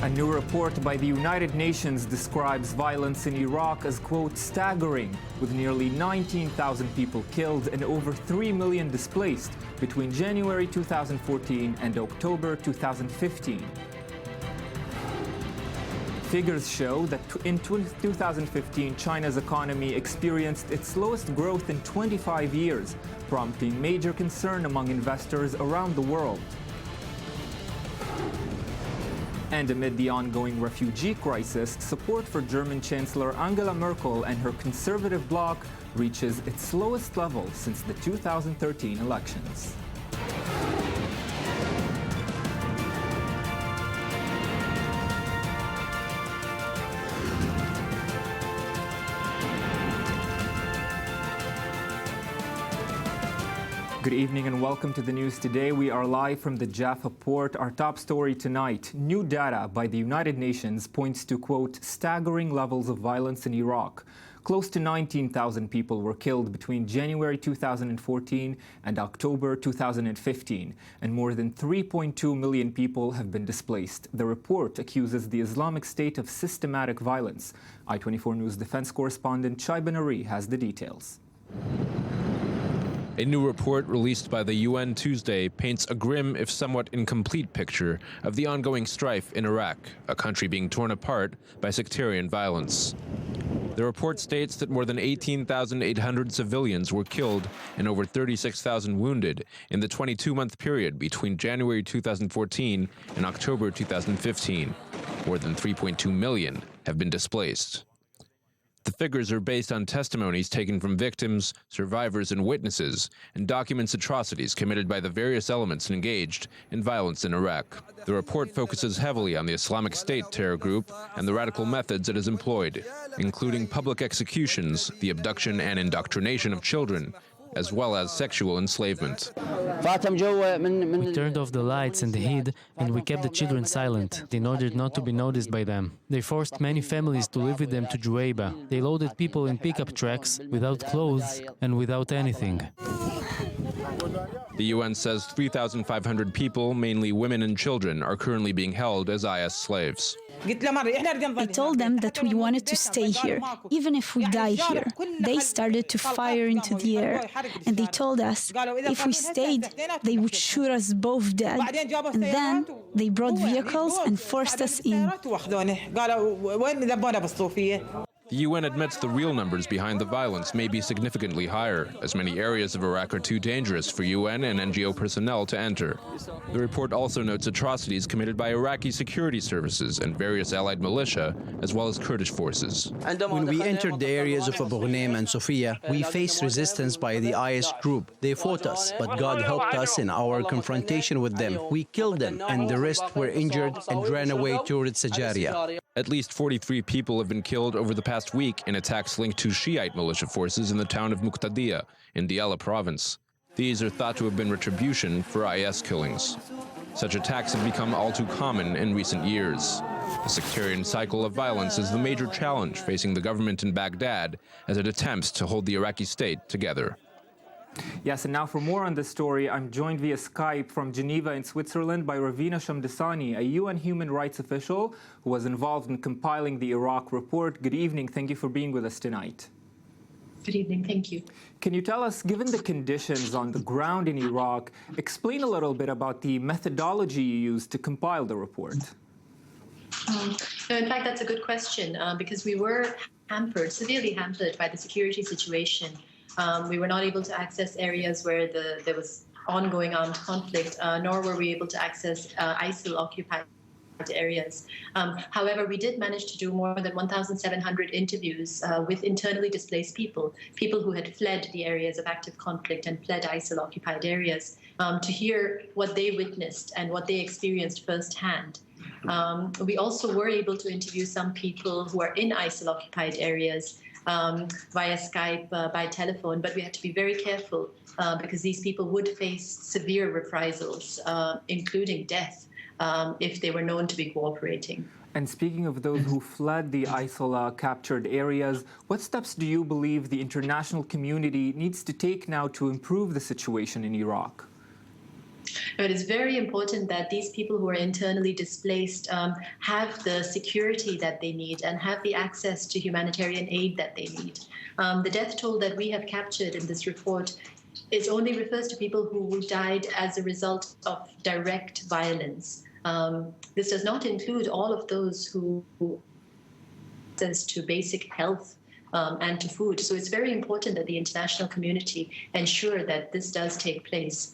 A new report by the United Nations describes violence in Iraq as, quote, staggering, with nearly 19,000 people killed and over 3 million displaced between January 2014 and October 2015. Figures show that in 2015, China's economy experienced its slowest growth in 25 years, prompting major concern among investors around the world. And amid the ongoing refugee crisis, support for German Chancellor Angela Merkel and her conservative bloc reaches its lowest level since the 2013 elections. Good evening and welcome to the news today. We are live from the Jaffa Port. Our top story tonight, new data by the United Nations points to, quote, staggering levels of violence in Iraq. Close to 19,000 people were killed between January 2014 and October 2015, and more than 3.2 million people have been displaced. The report accuses the Islamic State of systematic violence. I-24 News defense correspondent Ayman Sikseck has the details. A new report released by the UN Tuesday paints a grim, if somewhat incomplete picture of the ongoing strife in Iraq, a country being torn apart by sectarian violence. The report states that more than 18,800 civilians were killed and over 36,000 wounded in the 22-month period between January 2014 and October 2015. More than 3.2 million have been displaced. The figures are based on testimonies taken from victims, survivors, and witnesses, and documents atrocities committed by the various elements engaged in violence in Iraq. The report focuses heavily on the Islamic State terror group and the radical methods it has employed, including public executions, the abduction and indoctrination of children, as well as sexual enslavement. We turned off the lights and the heat, and we kept the children silent in order not to be noticed by them. They forced many families to live with them to Juwayba. They loaded people in pickup trucks without clothes and without anything. The UN says 3,500 people, mainly women and children, are currently being held as IS slaves. I told them that we wanted to stay here, even if we die here. They started to fire into the air, and they told us if we stayed, they would shoot us both dead. And then they brought vehicles and forced us in. The UN admits the real numbers behind the violence may be significantly higher, as many areas of Iraq are too dangerous for UN and NGO personnel to enter. The report also notes atrocities committed by Iraqi security services and various allied militia, as well as Kurdish forces. When we entered the areas of Abu Ghnaim and Sofia, we faced resistance by the IS group. They fought us, but God helped us in our confrontation with them. We killed them, and the rest were injured and ran away towards Sajaria. At least 43 people have been killed over the past week in attacks linked to Shiite militia forces in the town of Muqtadiya in Diyala province. These are thought to have been retribution for IS killings. Such attacks have become all too common in recent years. The sectarian cycle of violence is the major challenge facing the government in Baghdad as it attempts to hold the Iraqi state together. Yes, and now for more on this story, I'm joined via Skype from Geneva in Switzerland by Ravina Shamdasani, a UN human rights official who was involved in compiling the Iraq report. Good evening. Thank you for being with us tonight. Good evening. Thank you. Can you tell us, given the conditions on the ground in Iraq, explain a little bit about the methodology you used to compile the report? No, in fact, that's a good question because we were severely hampered by the security situation. We were not able to access areas where there was ongoing armed conflict, nor were we able to access ISIL-occupied areas. However, we did manage to do more than 1,700 interviews with internally displaced people who had fled the areas of active conflict and fled ISIL-occupied areas, to hear what they witnessed and what they experienced firsthand. We also were able to interview some people who are in ISIL-occupied areas via Skype, by telephone, but we had to be very careful because these people would face severe reprisals, including death, if they were known to be cooperating. And speaking of those who fled the ISIL-captured areas, what steps do you believe the international community needs to take now to improve the situation in Iraq? It is very important that these people who are internally displaced have the security that they need and have the access to humanitarian aid that they need. The death toll that we have captured in this report only refers to people who died as a result of direct violence. This does not include all of those who access to basic health and to food. So it's very important that the international community ensure that this does take place.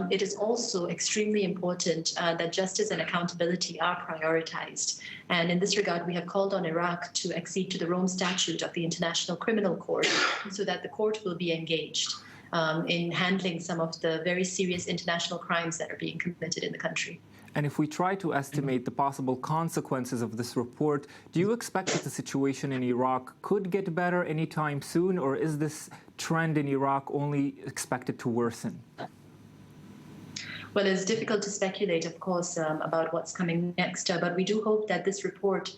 It is also extremely important that justice and accountability are prioritized. And in this regard, we have called on Iraq to accede to the Rome Statute of the International Criminal Court so that the court will be engaged in handling some of the very serious international crimes that are being committed in the country. And if we try to estimate the possible consequences of this report, do you expect that the situation in Iraq could get better anytime soon, or is this trend in Iraq only expected to worsen? Well, it's difficult to speculate, of course, about what's coming next, but we do hope that this report,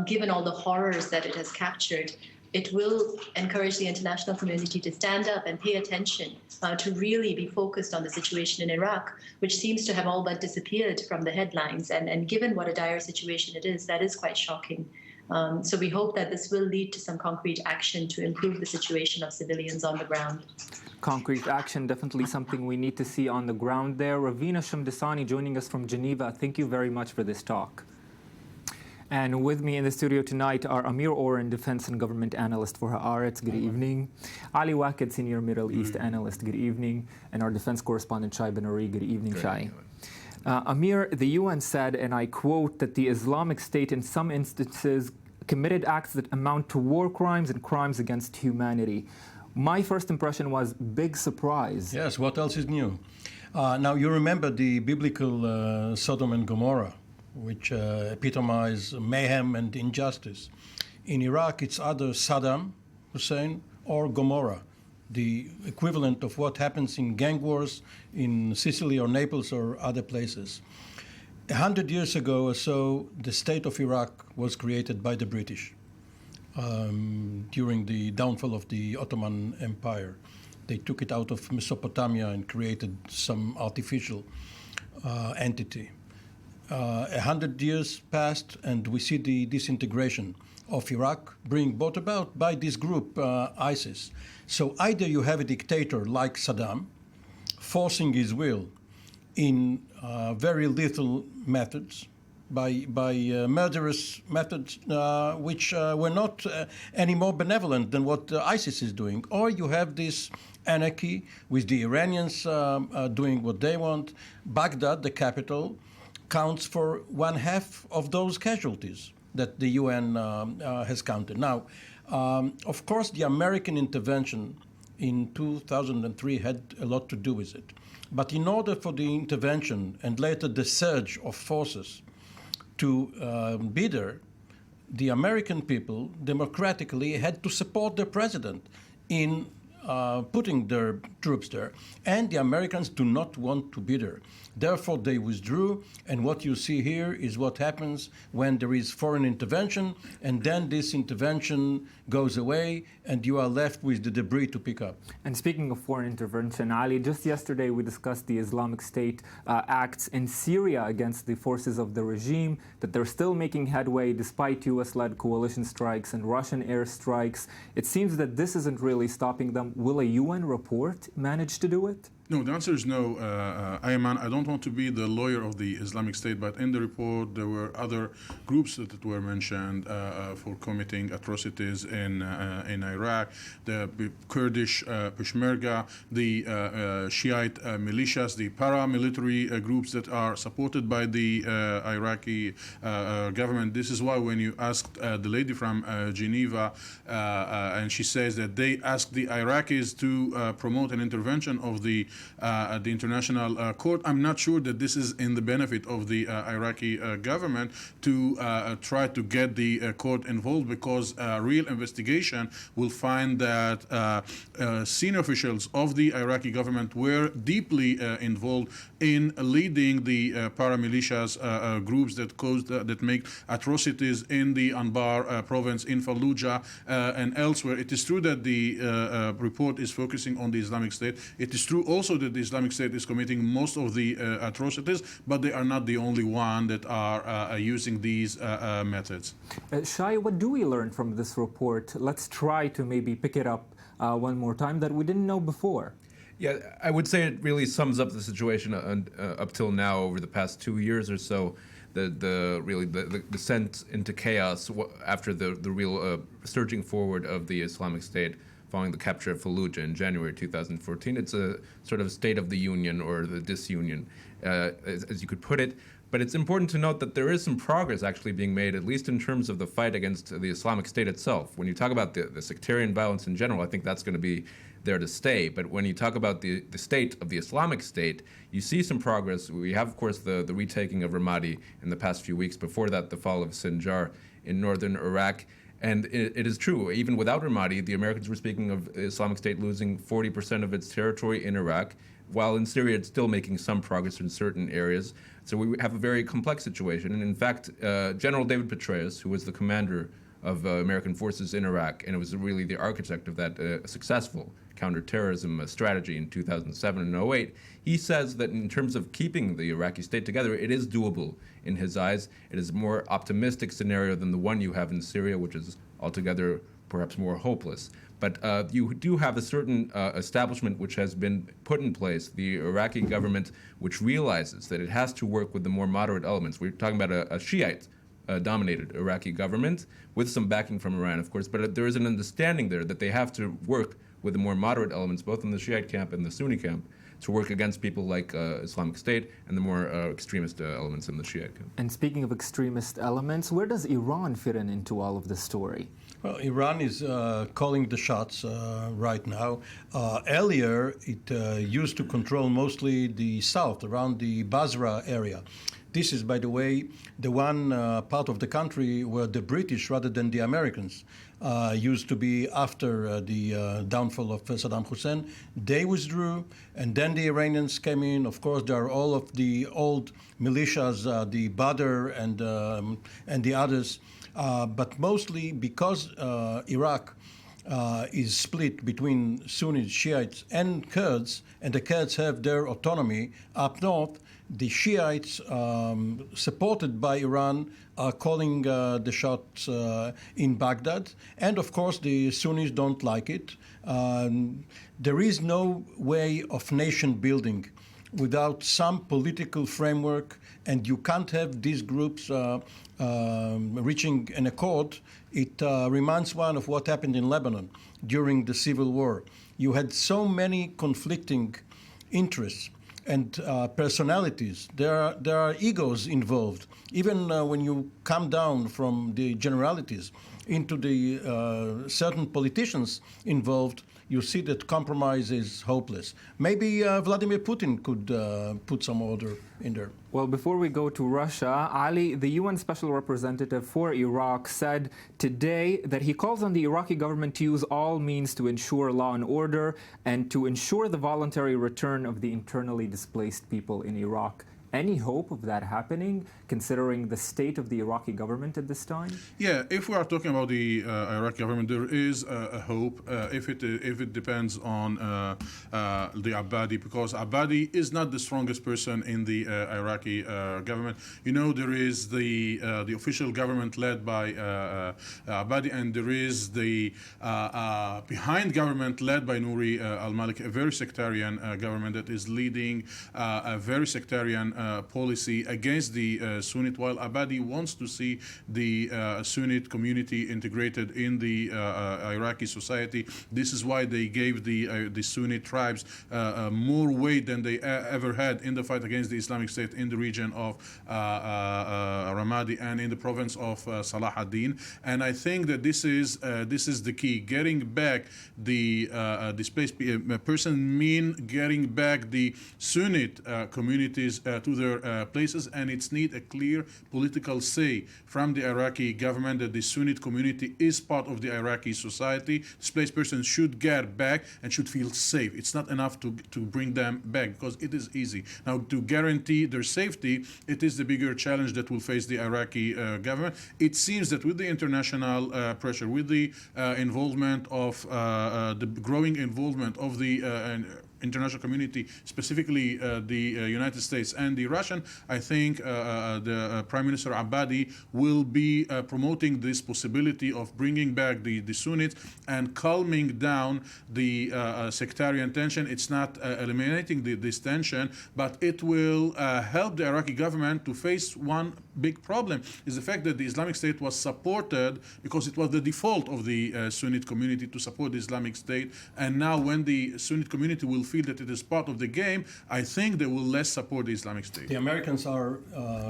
given all the horrors that it has captured, it will encourage the international community to stand up and pay attention, to really be focused on the situation in Iraq, which seems to have all but disappeared from the headlines. And given what a dire situation it is, that is quite shocking. So we hope that this will lead to some concrete action to improve the situation of civilians on the ground. Concrete action, definitely something we need to see on the ground there. Ravina Shamdasani joining us from Geneva. Thank you very much for this talk. And with me in the studio tonight are Amir Oren, defense and government analyst for Haaretz. Good evening. Ali Waqid, senior Middle East analyst. Good evening. And our defense correspondent, Shai Ben-Ari. Good evening, Shai. Amir, the UN said, and I quote, that the Islamic State in some instances committed acts that amount to war crimes and crimes against humanity. My first impression was big surprise. Yes, what else is new? Now, you remember the biblical Sodom and Gomorrah, which epitomize mayhem and injustice. In Iraq, it's either Saddam Hussein or Gomorrah, the equivalent of what happens in gang wars in Sicily or Naples or other places. 100 years ago or so, the state of Iraq was created by the British during the downfall of the Ottoman Empire. They took it out of Mesopotamia and created some artificial entity. 100 years passed, and we see the disintegration of Iraq being brought about by this group, ISIS. So either you have a dictator like Saddam, forcing his will in very lethal methods, by murderous methods which were not any more benevolent than what ISIS is doing, or you have this anarchy with the Iranians doing what they want. Baghdad, the capital, counts for 1/2 of those casualties that the UN has counted. Now, of course, the American intervention in 2003 had a lot to do with it. But in order for the intervention and later the surge of forces to be there, the American people democratically had to support their president in putting their troops there. And the Americans do not want to be there. Therefore, they withdrew, and what you see here is what happens when there is foreign intervention, and then this intervention goes away, and you are left with the debris to pick up. And speaking of foreign intervention, Ali, just yesterday we discussed the Islamic State acts in Syria against the forces of the regime, that they're still making headway despite U.S.-led coalition strikes and Russian airstrikes. It seems that this isn't really stopping them. Will a UN report manage to do it? No, the answer is no, Ayman. I don't want to be the lawyer of the Islamic State, but in the report there were other groups that were mentioned for committing atrocities in Iraq. The Kurdish Peshmerga, the Shiite militias, the paramilitary groups that are supported by the Iraqi government. This is why when you asked the lady from Geneva, and she says that they asked the Iraqis to promote an intervention of the international court. I'm not sure that this is in the benefit of the Iraqi government to try to get the court involved, because real investigation will find that senior officials of the Iraqi government were deeply involved in leading the paramilitias groups that make atrocities in the Anbar province, in Fallujah, and elsewhere. It is true that the report is focusing on the Islamic State. It is true also also that the Islamic State is committing most of the atrocities, but they are not the only one that are using these methods. Shai, what do we learn from this report? Let's try to maybe pick it up one more time that we didn't know before. Yeah, I would say it really sums up the situation up till now over the past 2 years or so. The descent into chaos after the real surging forward of the Islamic State following the capture of Fallujah in January 2014. It's a sort of state of the union or the disunion, as you could put it. But it's important to note that there is some progress actually being made, at least in terms of the fight against the Islamic State itself. When you talk about the sectarian violence in general, I think that's going to be there to stay. But when you talk about the state of the Islamic State, you see some progress. We have, of course, the retaking of Ramadi in the past few weeks. Before that, the fall of Sinjar in northern Iraq. And it is true, even without Ramadi, the Americans were speaking of Islamic State losing 40% of its territory in Iraq, while in Syria it's still making some progress in certain areas. So we have a very complex situation. And in fact, General David Petraeus, who was the commander of American forces in Iraq, and it was really the architect of that successful counterterrorism strategy in 2007 and 2008, he says that in terms of keeping the Iraqi state together, it is doable in his eyes. It is a more optimistic scenario than the one you have in Syria, which is altogether perhaps more hopeless. But you do have a certain establishment which has been put in place, the Iraqi government, which realizes that it has to work with the more moderate elements. We're talking about a Shiite dominated Iraqi government with some backing from Iran, of course, but there is an understanding there that they have to work with the more moderate elements, both in the Shiite camp and the Sunni camp, to work against people like Islamic State and the more extremist elements in the Shiite camp. And speaking of extremist elements, where does Iran fit into all of this story? Well, Iran is calling the shots right now. Earlier, it used to control mostly the south, around the Basra area. This is, by the way, the one part of the country where the British, rather than the Americans, used to be after the downfall of Saddam Hussein. They withdrew, and then the Iranians came in. Of course, there are all of the old militias, the Badr and the others. But mostly because Iraq is split between Sunnis, Shiites, and Kurds, and the Kurds have their autonomy up north, the Shiites, supported by Iran, are calling the shots in Baghdad. And of course, the Sunnis don't like it. There is no way of nation building without some political framework, and you can't have these groups reaching an accord. It reminds one of what happened in Lebanon during the civil war. You had so many conflicting interests and personalities. There are egos involved. Even when you come down from the generalities into the certain politicians involved, you see that compromise is hopeless. Maybe Vladimir Putin could put some order in there. Well, before we go to Russia, Ali, the UN Special Representative for Iraq, said today that he calls on the Iraqi government to use all means to ensure law and order and to ensure the voluntary return of the internally displaced people in Iraq. Any hope of that happening, considering the state of the Iraqi government at this time? Yeah, if we are talking about the Iraqi government, there is a hope if it depends on the Abadi, because Abadi is not the strongest person in the Iraqi government. You know, there is the official government led by Abadi, and there is the behind government led by Nouri al-Maliki, a very sectarian government that is leading a very sectarian policy against the Sunnite, while Abadi wants to see the Sunnite community integrated in the Iraqi society. This is why they gave the Sunnite tribes more weight than they ever had in the fight against the Islamic State in the region of Ramadi and in the province of Salah ad-Din. And I think that this is the key: getting back the displaced person, getting back the Sunnite communities to their places, and it's need a clear political say from the Iraqi government that the Sunnite community is part of the Iraqi society. Displaced persons should get back and should feel safe. It's not enough to bring them back, because it is easy. Now, to guarantee their safety, it is the bigger challenge that will face the Iraqi government. It seems that with the international pressure, with the involvement of the growing involvement of the international community, specifically the United States and the Russian, I think the Prime Minister Abadi will be promoting this possibility of bringing back the Sunnis and calming down the sectarian tension. It's not eliminating this tension, but it will help the Iraqi government to face one big problem, is the fact that the Islamic State was supported because it was the default of the Sunnite community to support the Islamic State. And now when the Sunnite community will feel that it is part of the game, I think they will less support the Islamic State. The Americans are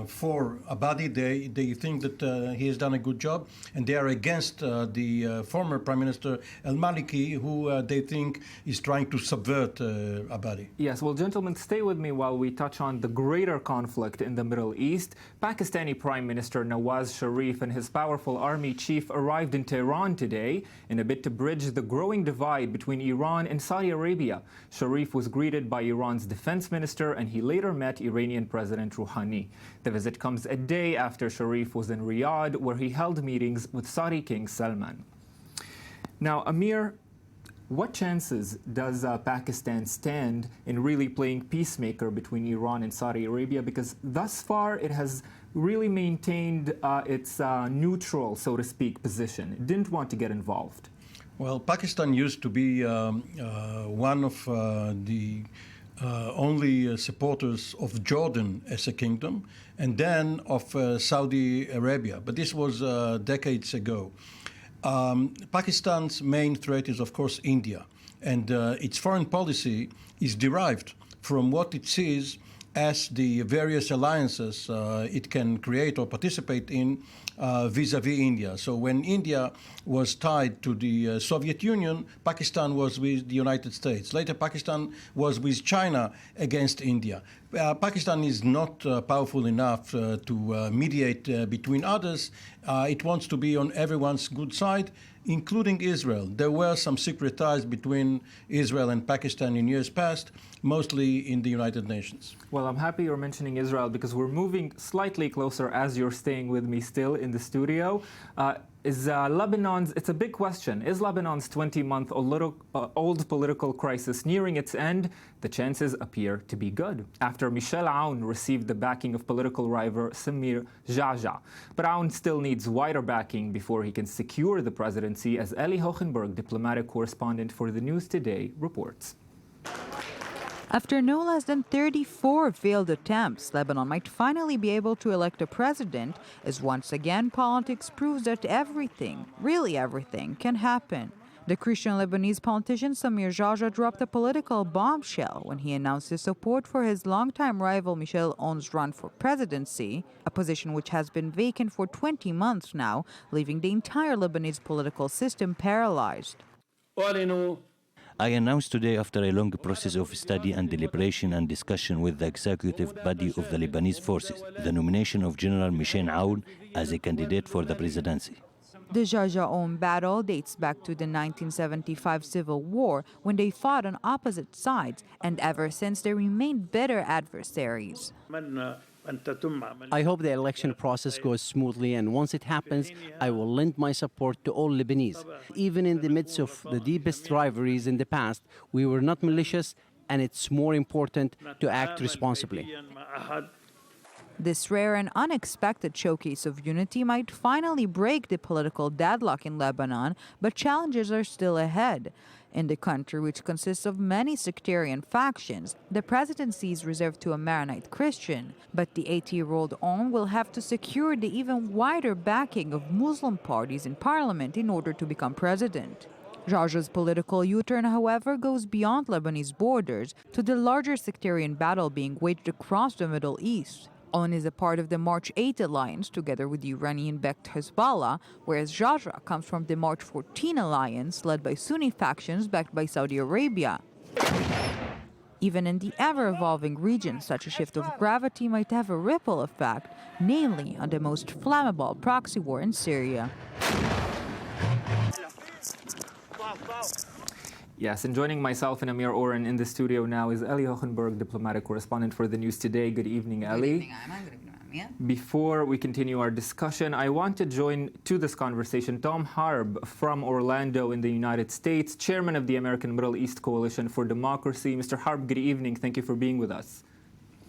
for Abadi. They think that he has done a good job, and they are against the former Prime Minister al-Maliki, who they think is trying to subvert Abadi. Yes, well, gentlemen, stay with me while we touch on the greater conflict in the Middle East. Pakistani Prime Minister Nawaz Sharif and his powerful army chief arrived in Tehran today in a bid to bridge the growing divide between Iran and Saudi Arabia. Sharif was greeted by Iran's defense minister, and he later met Iranian President Rouhani. The visit comes a day after Sharif was in Riyadh, where he held meetings with Saudi King Salman. Now, Amir, what chances does Pakistan stand in really playing peacemaker between Iran and Saudi Arabia? Because thus far it has really maintained its neutral, so to speak, position. It didn't want to get involved. Well, Pakistan used to be one of the only supporters of Jordan as a kingdom, and then of Saudi Arabia. But this was decades ago. Pakistan's main threat is, of course, India, and its foreign policy is derived from what it sees as the various alliances it can create or participate in vis-à-vis India. So when India was tied to the Soviet Union, Pakistan was with the United States. Later, Pakistan was with China against India. Pakistan is not powerful enough to mediate between others. It wants to be on everyone's good side, including Israel. There were some secret ties between Israel and Pakistan in years past, mostly in the United Nations. Well, I'm happy you're mentioning Israel because we're moving slightly closer as you're staying with me still in the studio. It's a big question. Is Lebanon's 20-month-old political crisis nearing its end? The chances appear to be good, after Michel Aoun received the backing of political rival Samir Jaja. But Aoun still needs wider backing before he can secure the presidency, as Eli Hohenberg, diplomatic correspondent for the News Today, reports. After no less than 34 failed attempts, Lebanon might finally be able to elect a president, as once again politics proves that everything, really everything, can happen. The Christian Lebanese politician Samir Jaja dropped a political bombshell when he announced his support for his longtime rival Michel Aoun's run for presidency, a position which has been vacant for 20 months now, leaving the entire Lebanese political system paralyzed. I announced today, after a long process of study and deliberation and discussion with the executive body of the Lebanese forces, the nomination of General Michel Aoun as a candidate for the presidency. The Jaja-Aoun battle dates back to the 1975 Civil War, when they fought on opposite sides, and ever since they remained bitter adversaries. I hope the election process goes smoothly, and once it happens, I will lend my support to all Lebanese. Even in the midst of the deepest rivalries in the past, we were not malicious, and it's more important to act responsibly. This rare and unexpected showcase of unity might finally break the political deadlock in Lebanon, but challenges are still ahead. In the country, which consists of many sectarian factions, the presidency is reserved to a Maronite Christian, but the 80-year-old Aoun will have to secure the even wider backing of Muslim parties in parliament in order to become president. Jaja's political U-turn, however, goes beyond Lebanese borders to the larger sectarian battle being waged across the Middle East. Aoun is a part of the March 8 alliance together with Iranian-backed Hezbollah, whereas Jaja comes from the March 14 alliance led by Sunni factions backed by Saudi Arabia. Even in the ever-evolving region, such a shift of gravity might have a ripple effect, namely on the most flammable proxy war in Syria. Yes, and joining myself and Amir Oren in the studio now is Eli Hohenberg, diplomatic correspondent for the News Today. Good evening, Eli. Good evening, Ayman. Good evening, Ayman. Before we continue our discussion, I want to join to this conversation Tom Harb from Orlando in the United States, chairman of the American Middle East Coalition for Democracy. Mr. Harb, good evening. Thank you for being with us.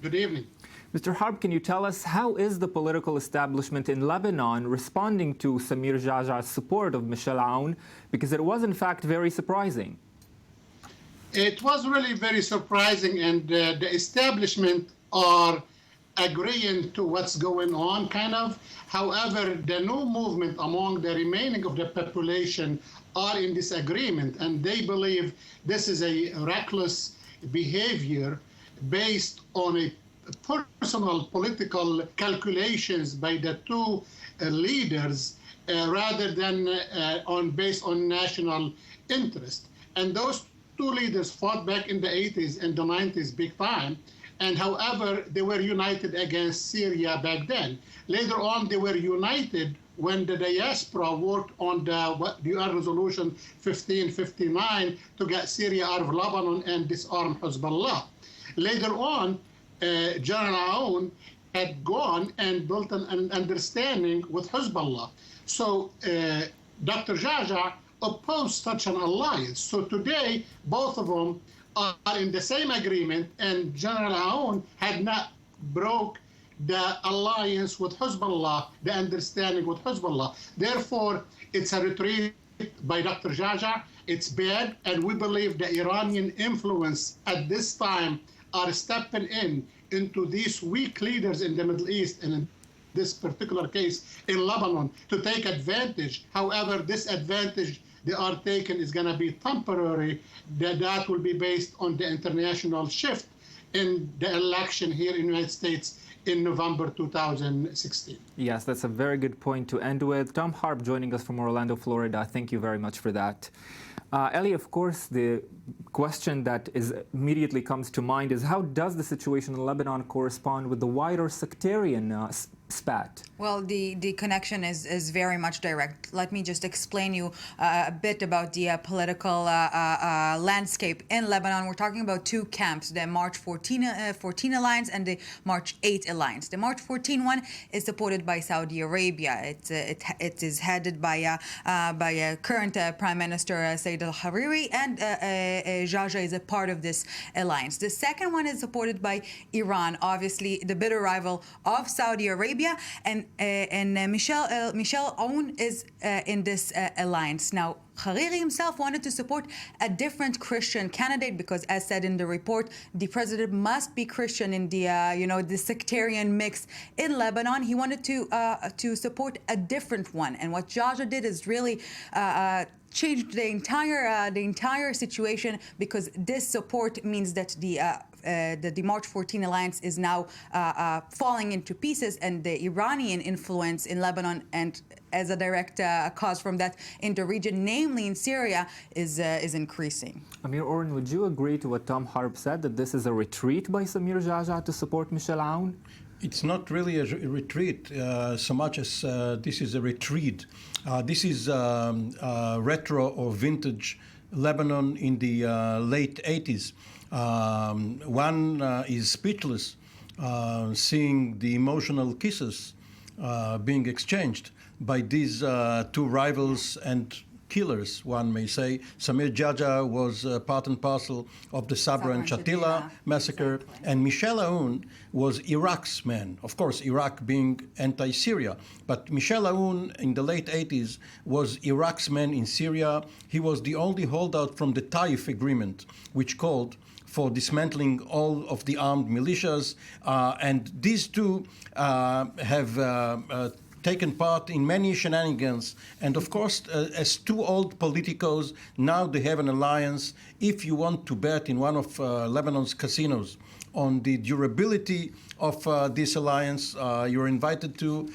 Good evening. Mr. Harb, can you tell us how is the political establishment in Lebanon responding to Samir Jaja's support of Michel Aoun? Because it was, in fact, very surprising. It was really very surprising, and the establishment are agreeing to what's going on, kind of. However, the new movement among the remaining of the population are in disagreement, and they believe this is a reckless behavior based on a personal political calculations by the two leaders rather than based on national interest. And those two leaders fought back in the 80s and the 90s big time. And however, they were united against Syria back then. Later on, they were united when the diaspora worked on the UN Resolution 1559 to get Syria out of Lebanon and disarm Hezbollah. Later on, General Aoun had gone and built an understanding with Hezbollah. So Dr. Jaja opposed such an alliance. So today, both of them are in the same agreement, and General Aoun had not broke the alliance with Hezbollah, the understanding with Hezbollah. Therefore, it's a retreat by Dr. Jaja. It's bad, and we believe the Iranian influence at this time are stepping into these weak leaders in the Middle East, and in this particular case in Lebanon, to take advantage. However, this advantage they are taking is going to be temporary. That will be based on the international shift in the election here in the United States in November 2016. Yes, that's a very good point to end with. Tom Harb joining us from Orlando, Florida. Thank you very much for that. Ellie, of course, the question that immediately comes to mind is how does the situation in Lebanon correspond with the wider sectarian spat? Well, the connection is very much direct. Let me just explain you a bit about the political landscape in Lebanon. We're talking about two camps, the March 14 Alliance and the March 8 Alliance. The March 14 one is supported by Saudi Arabia. It is headed by current Prime Minister Said al-Hariri, and Jaja is a part of this alliance. The second one is supported by Iran, obviously the bitter rival of Saudi Arabia, and Michel Aoun is in this alliance. Now, Hariri himself wanted to support a different Christian candidate because, as said in the report, the president must be Christian in the the sectarian mix in Lebanon. He wanted to support a different one, and what Jaja did is really changed the entire situation, because this support means that the March 14 alliance is now falling into pieces, and the Iranian influence in Lebanon, and as a direct cause from that in the region, namely in Syria, is increasing. Amir Oren, would you agree to what Tom Harb said, that this is a retreat by Samir Jaja to support Michel Aoun? It's not really a retreat so much as this is a retreat. This is retro or vintage Lebanon in the late 80s. One is speechless seeing the emotional kisses being exchanged by these two rivals and killers, one may say. Samir Jaja was part and parcel of the Sabra and Shatila massacre, exactly. And Michel Aoun was Iraq's man. Of course, Iraq being anti-Syria, but Michel Aoun in the late 80s was Iraq's man in Syria. He was the only holdout from the Taif agreement, which called for dismantling all of the armed militias, and these two have taken part in many shenanigans, and of course, as two old politicos, now they have an alliance. If you want to bet in one of Lebanon's casinos on the durability of this alliance, you're invited to.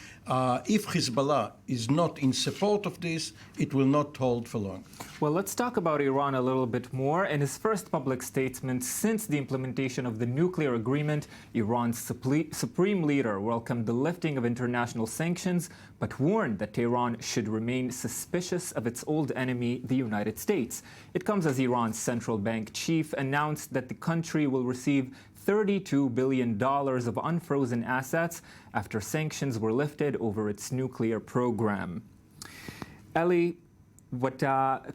If Hezbollah is not in support of this, it will not hold for long. Well, let's talk about Iran a little bit more. In his first public statement since the implementation of the nuclear agreement, Iran's supreme leader welcomed the lifting of international sanctions, but warned that Tehran should remain suspicious of its old enemy, the United States. It comes as Iran's central bank chief announced that the country will receive $32 billion of unfrozen assets after sanctions were lifted over its nuclear program. Ellie, what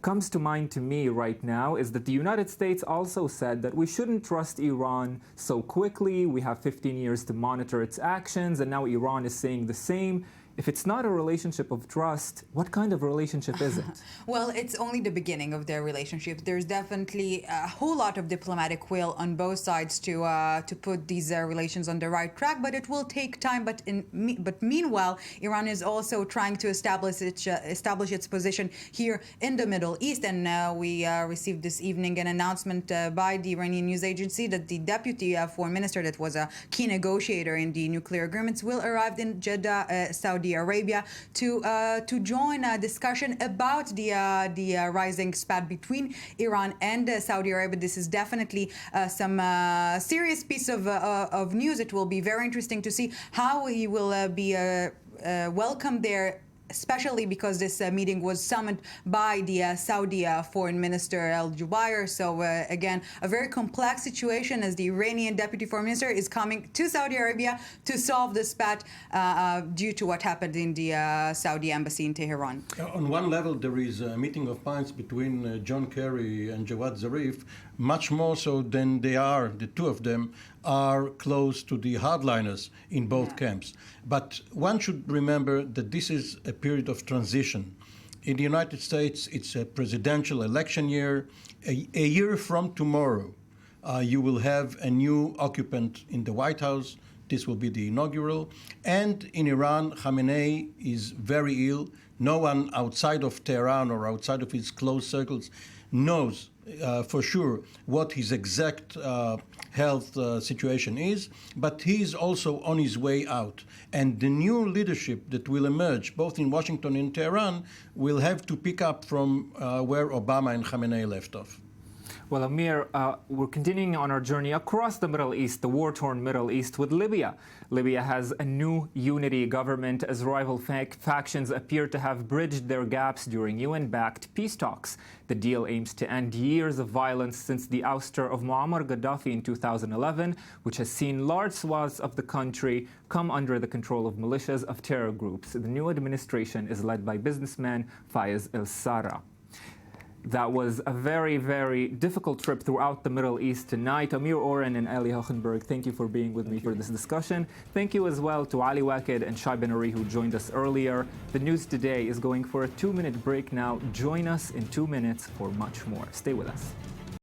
comes to mind to me right now is that the United States also said that we shouldn't trust Iran so quickly. We have 15 years to monitor its actions, and now Iran is saying the same. If it's not a relationship of trust, what kind of relationship is it? Well, it's only the beginning of their relationship. There's definitely a whole lot of diplomatic will on both sides to put these relations on the right track, but it will take time. But meanwhile, Iran is also trying to establish its position here in the Middle East. And we received this evening an announcement by the Iranian news agency that the deputy foreign minister, that was a key negotiator in the nuclear agreements, will arrive in Jeddah, Saudi Arabia, to join a discussion about the rising spat between Iran and Saudi Arabia. This is definitely some serious piece of news. It will be very interesting to see how he will be welcomed there, especially because this meeting was summoned by the Saudi Foreign Minister Al-Jubair. So again, a very complex situation as the Iranian Deputy Foreign Minister is coming to Saudi Arabia to solve the spat due to what happened in the Saudi embassy in Tehran. On one level, there is a meeting of minds between John Kerry and Jawad Zarif, much more so than the two of them are close to the hardliners in both camps. But one should remember that this is a period of transition. In the United States, it's a presidential election year. A year from tomorrow, you will have a new occupant in the White House. This will be the inaugural. And in Iran, Khamenei is very ill. No one outside of Tehran or outside of his close circles knows for sure what his exact health situation is, but he is also on his way out. And the new leadership that will emerge, both in Washington and Tehran, will have to pick up from where Obama and Khamenei left off. Well, Amir, we're continuing on our journey across the Middle East, the war-torn Middle East, with Libya. Libya has a new unity government as rival factions appear to have bridged their gaps during UN-backed peace talks. The deal aims to end years of violence since the ouster of Muammar Gaddafi in 2011, which has seen large swaths of the country come under the control of militias of terror groups. The new administration is led by businessman Fayez El-Sarraj. That was a very, very difficult trip throughout the Middle East tonight. Amir Oren and Ali Hochenberg, thank you for being with me for this discussion. Thank you as well to Ali Waked and Shai Ben Ari, who joined us earlier. The news today is going for a 2-minute break now. Join us in 2 minutes for much more. Stay with us.